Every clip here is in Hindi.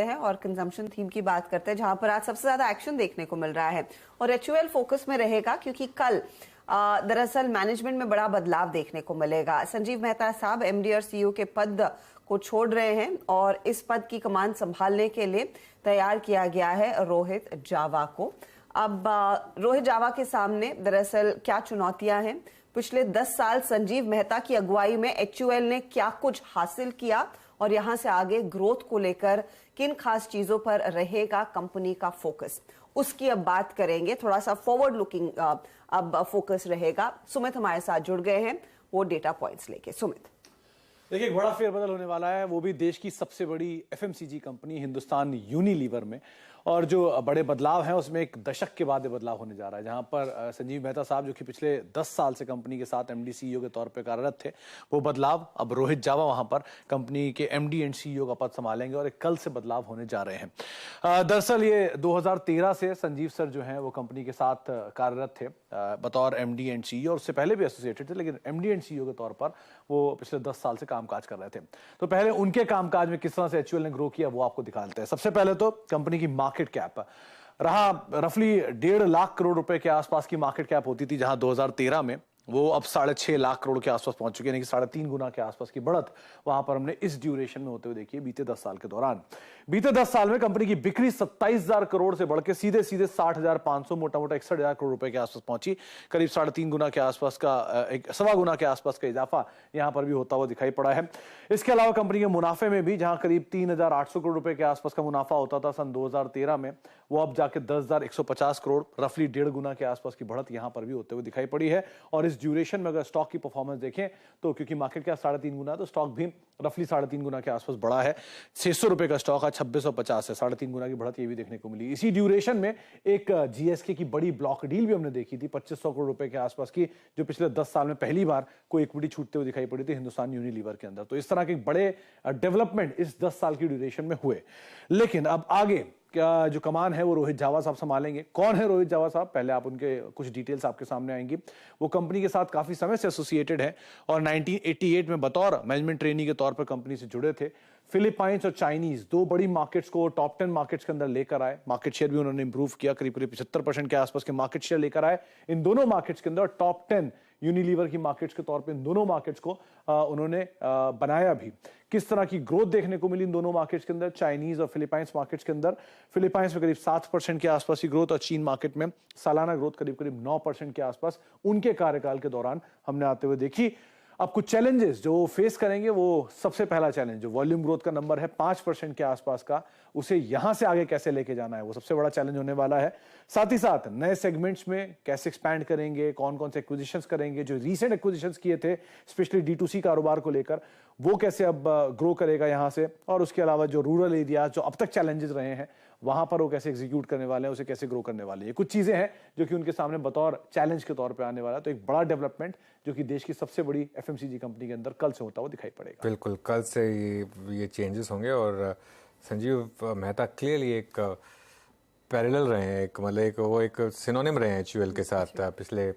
हैं और कंजम्पशन थीम की बात करते हैं, जहां पर आज सबसे ज्यादा एक्शन देखने को मिल रहा है और एचयूएल फोकस में रहेगा क्योंकि कल दरअसल मैनेजमेंट में बड़ा बदलाव देखने को मिलेगा। संजीव मेहता साहब एमडी और सीईओ के पद को छोड़ रहे हैं और इस पद की कमान संभालने के लिए तैयार किया गया है रोहित जावा को। अब रोहित जावा के सामने दरअसल क्या चुनौतियां हैं, पिछले 10 साल संजीव मेहता की अगुवाई में एचयूएल ने क्या कुछ हासिल किया और यहां से आगे ग्रोथ को लेकर किन खास चीजों पर रहेगा कंपनी का फोकस, उसकी अब बात करेंगे। थोड़ा सा फॉरवर्ड लुकिंग अब फोकस रहेगा। सुमित हमारे साथ जुड़ गए हैं वो डेटा पॉइंट्स लेके। सुमित, देखिए एक बड़ा फेरबदल होने वाला है, वो भी देश की सबसे बड़ी एफएमसीजी कंपनी हिंदुस्तान यूनिलीवर में। और जो बड़े बदलाव हैं उसमें एक दशक के बाद बदलाव होने जा रहा है, जहां पर संजीव मेहता साहब जो कि पिछले 10 साल से कंपनी के साथ एमडी सीईओ के तौर पे कार्यरत थे, वो बदलाव अब रोहित जावा वहां पर कंपनी के एमडी एंड सीईओ का पद संभालेंगे और एक कल से बदलाव होने जा रहे हैं। दरअसल ये 2013 से संजीव सर जो हैं वो कंपनी के साथ कार्यरत थे बतौर एमडी एंड सीईओ, और उससे पहले भी एसोसिएटेड थे, लेकिन एमडी एंड सीईओ के तौर पर वो पिछले 10 साल से कामकाज कर रहे थे। तो पहले उनके कामकाज में किस तरह से एचयूएल ने ग्रो किया वो आपको दिखाते हैं। सबसे पहले तो कंपनी की मार्केट कैप रहा रफली 1.5 लाख करोड़ रुपए के आसपास की मार्केट कैप होती थी, जहां 2013 में वो अब 6.5 लाख करोड़ के आसपास पहुंच चुके हैं, यानी कि 3.5 गुना के आसपास की बढ़त वहां पर हमने इस ड्यूरेशन में होते हुए देखी है बीते 10 साल के दौरान। बीते 10 साल में कंपनी की बिक्री 27,000 करोड़ से बढ़ के सीधे 60,500 मोटा 61,000 करोड़ रुपए के आसपास पहुंची। करीब 3.5 गुना के आसपास का सवा गुना के आसपास का इजाफा यहां पर भी होता हुआ दिखाई पड़ा है। इसके अलावा कंपनी के मुनाफे में भी, जहां करीब 3,800 करोड़ रुपए के आसपास का मुनाफा होता था सन 2013 में, वो अब जाके 10,150 करोड़, रफली 1.5 गुना के आसपास की बढ़त यहां पर भी होते हुए दिखाई पड़ी है। और इस ड्यूरेशन में अगर स्टॉक की परफॉर्मेंस देखें तो क्योंकि मार्केट का 3.5 गुना है तो स्टॉक भी रफली 3.5 गुना के आसपास बढ़ा है। 600 रुपए का स्टॉक आज 2650 है, 3.5 गुना की बढ़त ये भी देखने को मिली। इसी ड्यूरेशन में एक जीएसके की बड़ी ब्लॉक डील भी हमने देखी थी 2500 करोड़ रुपए के आसपास की, जो पिछले 10 साल में पहली बार कोई इक्विटी छूटते हुए दिखाई पड़ी थी हिंदुस्तान यूनिलीवर के अंदर। तो इस तरह के बड़े डेवलपमेंट इस 10 साल की ड्यूरेशन में हुए। लेकिन अब आगे क्या जो कमान है वो रोहित जावा साहब संभालेंगे। कौन है रोहित जावा साहब, पहले आप उनके कुछ डिटेल्स आपके सामने आएंगी। वो कंपनी के साथ काफी समय से एसोसिएटेड है और 1988 में बतौर मैनेजमेंट ट्रेनी के तौर पर कंपनी से जुड़े थे। फिलीपाइंस और चाइनीज दो बड़ी मार्केट्स को टॉप 10 मार्केट्स के अंदर लेकर आए। मार्केट शेयर भी उन्होंने इंप्रूव किया, करीब 75% के आसपास के मार्केट शेयर लेकर आए इन दोनों मार्केट्स के अंदर। टॉप 10 यूनिलीवर की मार्केट्स के तौर पे इन दोनों मार्केट्स को उन्होंने बनाया भी। किस तरह की ग्रोथ देखने को मिली इन दोनों मार्केट्स के अंदर, चाइनीज और फिलीपाइंस मार्केट्स के अंदर। फिलीपाइंस में करीब 7% के आसपास की ग्रोथ और चीन मार्केट में सालाना ग्रोथ करीब 9% के आसपास उनके कार्यकाल के दौरान हमने आते हुए देखी। अब कुछ चैलेंजेस जो फेस करेंगे, वो सबसे पहला चैलेंज जो वॉल्यूम ग्रोथ का नंबर है 5% के आसपास का, उसे यहां से आगे कैसे लेके जाना है, वो सबसे बड़ा चैलेंज होने वाला है। साथ ही साथ नए सेगमेंट्स में कैसे एक्सपैंड करेंगे, कौन कौन से एक्विजिशंस करेंगे, जो रीसेंट एक्विजिशंस किए थे स्पेशली D2C कारोबार को लेकर, वो कैसे अब ग्रो करेगा यहां से। और उसके अलावा जो रूरल एरिया जो अब तक चैलेंजेस रहे हैं वहां पर वो कैसे एग्जीक्यूट करने वाले हैं, उसे कैसे ग्रो करने वाले हैं। ये कुछ चीजें हैं जो कि उनके सामने बतौर चैलेंज के तौर पे आने वाला है। तो एक बड़ा डेवलपमेंट जो कि देश की सबसे बड़ी एफएमसीजी कंपनी के अंदर कल से होता हुआ दिखाई पड़ेगा। बिल्कुल, कल से ये चेंजेस होंगे और संजीव मेहता क्लियरली एक पैरेलल रहे हैं, एक मतलब वो एक सिनोनिम रहे हैं एचयूएल के साथ पिछले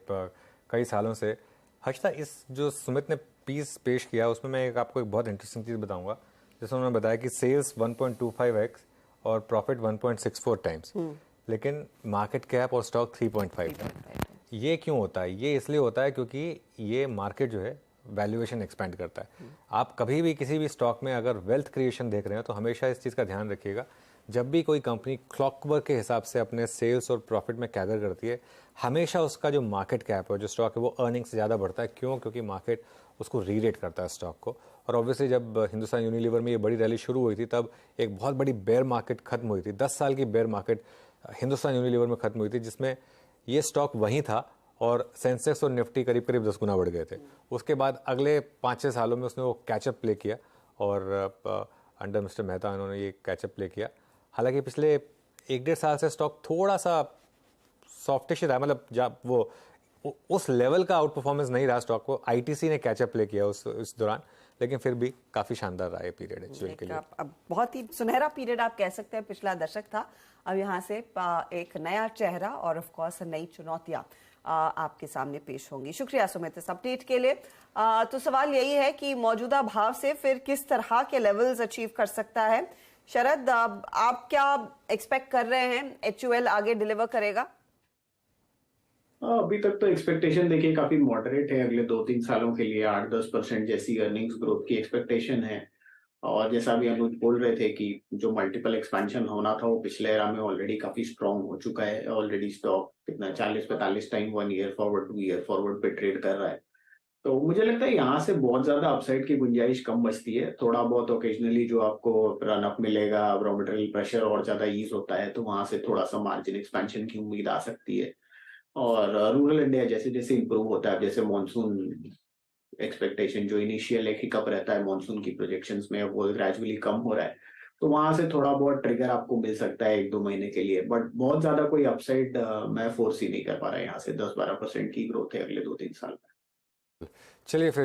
कई सालों से। हर्षिता, इस जो सुमित ने पीस पेश किया उसमें मैं आपको एक बहुत इंटरेस्टिंग चीज़ बताऊंगा। जैसे उन्होंने बताया कि सेल्स 1.25x और प्रॉफिट 1.64 टाइम्स, लेकिन मार्केट कैप और स्टॉक 3.5 टाइम्स। ये क्यों होता है? ये इसलिए होता है क्योंकि ये मार्केट जो है वैल्यूएशन एक्सपेंड करता है। आप कभी भी किसी भी स्टॉक में अगर वेल्थ क्रिएशन देख रहे हो तो हमेशा इस चीज़ का ध्यान रखिएगा, जब भी कोई कंपनी क्लॉकवर्क के हिसाब से अपने सेल्स और प्रॉफिट में कैगर करती है, हमेशा उसका जो मार्केट कैप है, जो स्टॉक है, वो अर्निंग से ज़्यादा बढ़ता है। क्यों? क्योंकि मार्केट उसको रीरेट करता है स्टॉक को। और ऑब्वियसली जब हिंदुस्तान यूनिलीवर में ये बड़ी रैली शुरू हुई थी तब एक बहुत बड़ी बेयर मार्केट खत्म हुई थी। 10 साल की बेयर मार्केट हिंदुस्तान यूनिलीवर में खत्म हुई थी, जिसमें ये स्टॉक वहीं था और सेंसेक्स और निफ्टी करीब 10 गुना बढ़ गए थे। उसके बाद अगले 5-6 सालों में उसने वो कैचअप प्ले किया और अंडर मिस्टर मेहता उन्होंने ये कैचअप प्ले किया। हालांकि पिछले 1-1.5 साल से स्टॉक थोड़ा सा सॉफ्टिश रहा, मतलब जब वो उस लेवल का आउट परफॉर्मेंस नहीं रहा स्टॉक को। आईटीसी ने कैचअप प्ले किया उस दौरान, लेकिन फिर भी काफी शानदार रहा ये पीरियड एचयूएल के लिए। अब बहुत ही सुनहरा पीरियड आप कह सकते हैं, पिछला दशक था। अब यहाँ से एक नया चेहरा और ऑफ कोर्स नई चुनौतियां आपके सामने पेश होंगी। शुक्रिया सुमित इस अपडेट के लिए। तो सवाल यही है कि मौजूदा भाव से फिर किस तरह के लेवल्स अचीव कर सकता है शरद, आप क्या एक्सपेक्ट कर रहे हैं, HUL आगे डिलीवर करेगा? अभी तक तो एक्सपेक्टेशन देखिए काफी मॉडरेट है। अगले 2-3 सालों के लिए 8-10% जैसी अर्निंग्स ग्रोथ की एक्सपेक्टेशन है। और जैसा अभी अनुज बोल रहे थे कि जो मल्टीपल एक्सपेंशन होना था वो पिछले एरा में ऑलरेडी काफी स्ट्रांग हो चुका है। ऑलरेडी स्टॉक कितना 40-45 time 1 year forward 2 year forward पे ट्रेड कर रहा है। तो मुझे लगता है यहाँ से बहुत ज्यादा अपसाइड की गुंजाइश कम बचती है। थोड़ा बहुत ओकेजनली जो आपको रन अप मिलेगा, रॉ मटेरियल प्रेशर और ज्यादा ईज होता है, तो वहां से थोड़ा सा मार्जिन एक्सपेंशन की उम्मीद आ सकती है। और रूरल इंडिया जैसे जैसे इंप्रूव होता है, जैसे मानसून एक्सपेक्टेशन जो इनिशियल एक हिकअप रहता है मानसून की प्रोजेक्शंस में, वो ग्रेजुअली कम हो रहा है, तो वहां से थोड़ा बहुत ट्रिगर आपको मिल सकता है 1-2 महीने के लिए। बट बहुत ज्यादा कोई अपसाइड मैं फोर्स ही नहीं कर पा रहा। यहाँ से 10-12% की ग्रोथ है अगले 2-3 साल में। चलिए फिर